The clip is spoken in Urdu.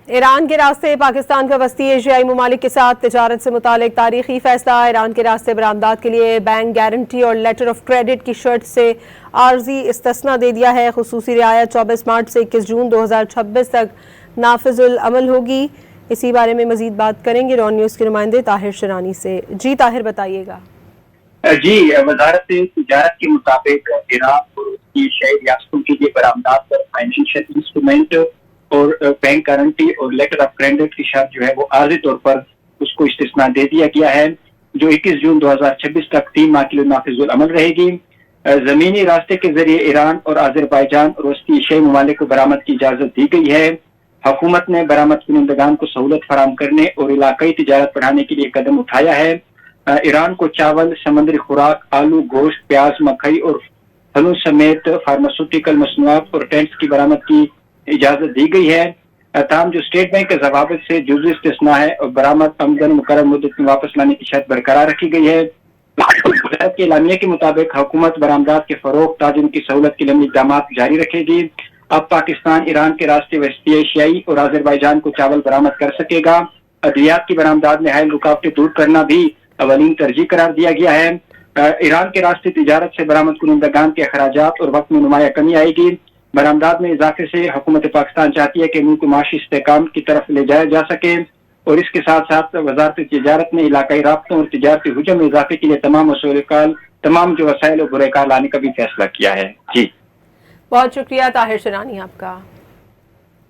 ایران کے راستے پاکستان کا وسطی ایشیائی ممالک کے ساتھ تجارت سے متعلق تاریخی فیصلہ۔ ایران کے راستے برآمدات کے لیے بینک گارنٹی اور لیٹر آف کریڈٹ کی شرط سے عارضی استثناء دے دیا ہے۔ خصوصی رعایت 24 مارچ سے 21 جون 2026 تک نافذ العمل ہوگی۔ اسی بارے میں مزید بات کریں گے رون نیوز کے نمائندے طاہر شرانی سے۔ جی طاہر، بتائیے گا۔ جی، وزارت تجارت کے مطابق ایران اور اس کی ایشیائی ریاستوں کے لیے برآمدات پر فائنینشیل انسٹرومنٹ اور بینک گارنٹی اور لیٹر آف کریڈٹ کی شرط جو ہے وہ عارضی طور پر اس کو استثناء دے دیا گیا ہے، جو 21 جون 2026 تک 3 ماہ کے لیے نافذ العمل رہے گی۔ زمینی راستے کے ذریعے ایران اور آذربائیجان اور وسطی ایشیائی ممالک کو برآمد کی اجازت دی گئی ہے۔ حکومت نے برآمد کنندگان کو سہولت فراہم کرنے اور علاقائی تجارت بڑھانے کے لیے قدم اٹھایا ہے۔ ایران کو چاول، سمندری خوراک، آلو، گوشت، پیاز، مکئی اور پھلوں سمیت فارماسیوٹیکل مصنوعات اور ٹینٹس کی برآمد کی اجازت دی گئی ہے۔ تاہم جو اسٹیٹ بینک کے ضوابط سے جزوی استثناء ہے اور برآمد آمدن مقررہ مدت میں واپس لانے کی شرط برقرار رکھی گئی ہے۔ وزارت کے اعلامیے کے مطابق حکومت برآمدات کے فروغ، تاجروں کی سہولت کے لیے اقدامات جاری رکھے گی۔ اب پاکستان ایران کے راستے وسطی ایشیائی اور آذربائیجان کو چاول برآمد کر سکے گا۔ ادویات کی برآمدات میں حائل رکاوٹیں دور کرنا بھی اولین ترجیح قرار دیا گیا ہے۔ ایران کے راستے تجارت سے برآمد کنندگان کے اخراجات اور وقت میں نمایاں کمی آئے گی۔ برآمدات میں اضافے سے حکومت پاکستان چاہتی ہے کہ ملک کو معاشی استحکام کی طرف لے جایا جا سکے، اور اس کے ساتھ ساتھ وزارت تجارت نے علاقائی رابطوں اور تجارتی حجم میں اضافے کے لیے تمام جو وسائل و برائے کار لانے کا بھی فیصلہ کیا ہے۔ جی بہت شکریہ طاہر شرانی آپ کا۔